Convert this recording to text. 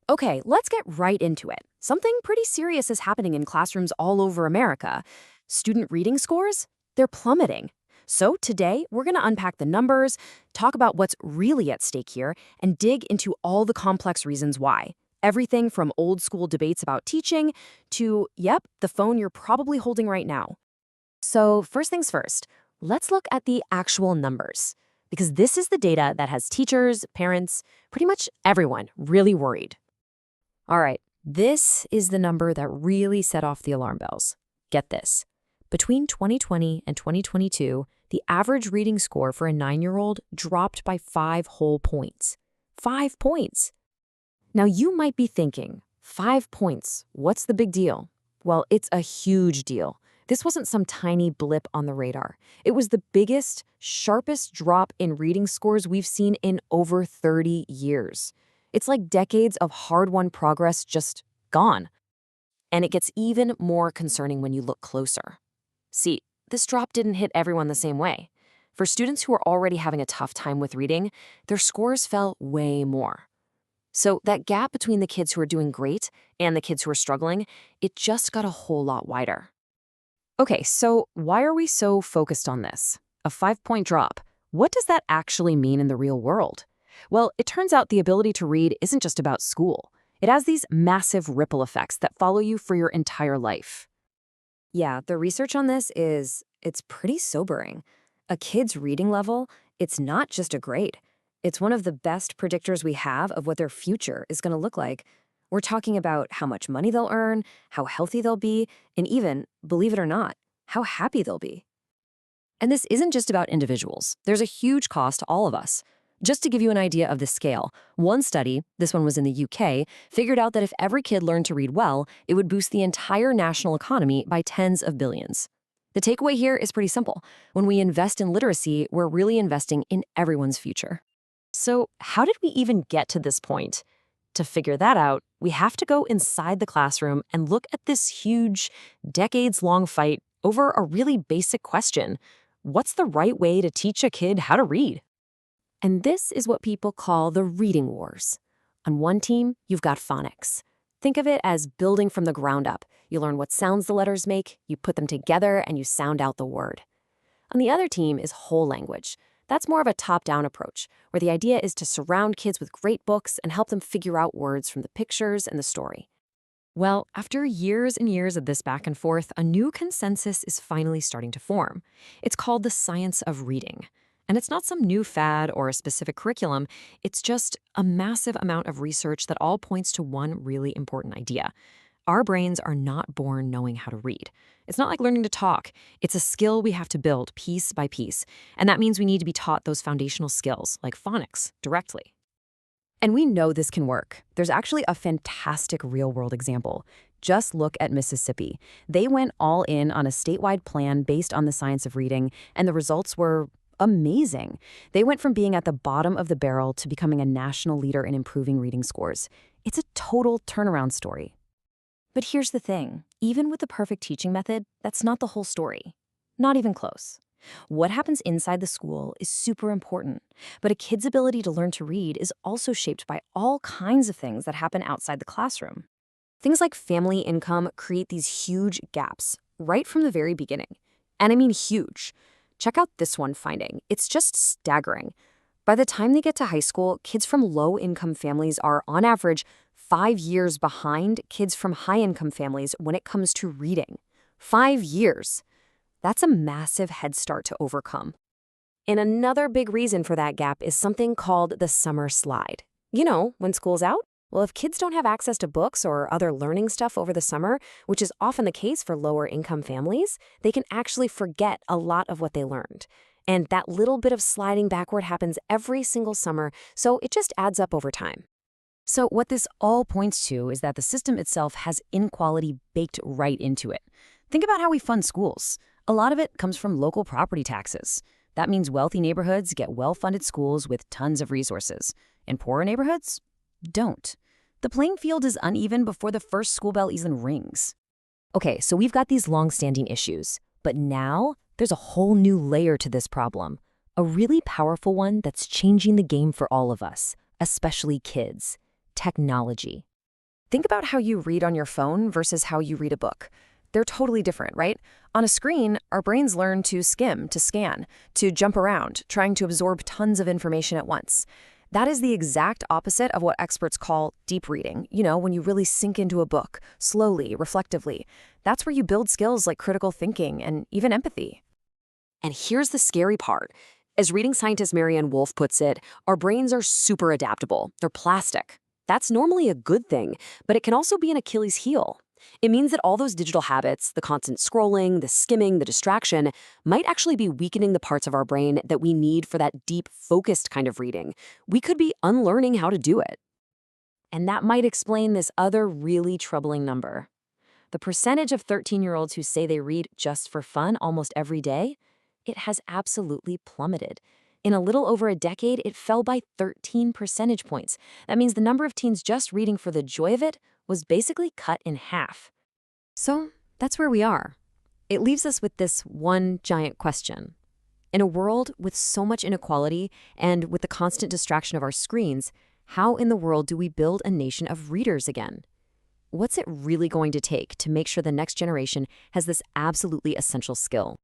Okay, let's get right into it. Something pretty serious is happening in classrooms all over America. Student reading scores, they're plummeting. So today, we're going to unpack the numbers, talk about what's really at stake here, and dig into all the complex reasons why. Everything from old school debates about teaching to, yep, the phone you're probably holding right now. So, first things first, let's look at the actual numbers. Because this is the data that has teachers, parents, pretty much everyone really worried. All right, this is the number that really set off the alarm bells. Get this. Between 2020 and 2022, the average reading score for a 9-year-old dropped by 5 whole points. 5 points! Now you might be thinking, 5 points, what's the big deal? Well, it's a huge deal. This wasn't some tiny blip on the radar. It was the biggest, sharpest drop in reading scores we've seen in over 30 years. It's like decades of hard-won progress just gone. And it gets even more concerning when you look closer. See, this drop didn't hit everyone the same way. For students who are already having a tough time with reading, their scores fell way more. So that gap between the kids who are doing great and the kids who are struggling, it just got a whole lot wider. Okay, so why are we so focused on this? A 5-point drop. What does that actually mean in the real world? Well, it turns out the ability to read isn't just about school. It has these massive ripple effects that follow you for your entire life. Yeah, the research on this it's pretty sobering. A kid's reading level, it's not just a grade. It's one of the best predictors we have of what their future is going to look like. We're talking about how much money they'll earn, how healthy they'll be, and even, believe it or not, how happy they'll be. And this isn't just about individuals. There's a huge cost to all of us. Just to give you an idea of the scale, one study, this one was in the UK, figured out that if every kid learned to read well, it would boost the entire national economy by tens of billions. The takeaway here is pretty simple. When we invest in literacy, we're really investing in everyone's future. So how did we even get to this point? To figure that out, we have to go inside the classroom and look at this huge, decades-long fight over a really basic question. What's the right way to teach a kid how to read? And this is what people call the reading wars. On one team, you've got phonics. Think of it as building from the ground up. You learn what sounds the letters make, you put them together, and you sound out the word. On the other team is whole language. That's more of a top-down approach, where the idea is to surround kids with great books and help them figure out words from the pictures and the story. Well, after years and years of this back and forth, a new consensus is finally starting to form. It's called the science of reading. And it's not some new fad or a specific curriculum, it's just a massive amount of research that all points to one really important idea. Our brains are not born knowing how to read. It's not like learning to talk. It's a skill we have to build piece by piece. And that means we need to be taught those foundational skills, like phonics, directly. And we know this can work. There's actually a fantastic real-world example. Just look at Mississippi. They went all in on a statewide plan based on the science of reading, and the results were amazing. They went from being at the bottom of the barrel to becoming a national leader in improving reading scores. It's a total turnaround story. But here's the thing. Even with the perfect teaching method, that's not the whole story. Not even close. What happens inside the school is super important, but a kid's ability to learn to read is also shaped by all kinds of things that happen outside the classroom. Things like family income create these huge gaps right from the very beginning. And I mean huge. Check out this one finding. It's just staggering. By the time they get to high school, kids from low-income families are, on average, 5 years behind kids from high-income families when it comes to reading. 5 years. That's a massive head start to overcome. And another big reason for that gap is something called the summer slide. You know, when school's out? Well, if kids don't have access to books or other learning stuff over the summer, which is often the case for lower-income families, they can actually forget a lot of what they learned. And that little bit of sliding backward happens every single summer, so it just adds up over time. So what this all points to is that the system itself has inequality baked right into it. Think about how we fund schools. A lot of it comes from local property taxes. That means wealthy neighborhoods get well-funded schools with tons of resources, and poorer neighborhoods don't. The playing field is uneven before the first school bell even rings. Okay, so we've got these long-standing issues, but now there's a whole new layer to this problem, a really powerful one that's changing the game for all of us, especially kids: technology. Think about how you read on your phone versus how you read a book. They're totally different, right? On a screen, our brains learn to skim, to scan, to jump around, trying to absorb tons of information at once. That is the exact opposite of what experts call deep reading, when you really sink into a book, slowly, reflectively. That's where you build skills like critical thinking and even empathy. And here's the scary part. As reading scientist Marianne Wolf puts it, our brains are super adaptable. They're plastic. That's normally a good thing, but it can also be an Achilles heel. It means that all those digital habits, the constant scrolling, the skimming, the distraction, might actually be weakening the parts of our brain that we need for that deep, focused kind of reading. We could be unlearning how to do it. And that might explain this other really troubling number. The percentage of 13-year-olds who say they read just for fun almost every day, it has absolutely plummeted. In a little over a decade, it fell by 13 percentage points. That means the number of teens just reading for the joy of it was basically cut in half. So that's where we are. It leaves us with this one giant question. In a world with so much inequality and with the constant distraction of our screens, how in the world do we build a nation of readers again? What's it really going to take to make sure the next generation has this absolutely essential skill?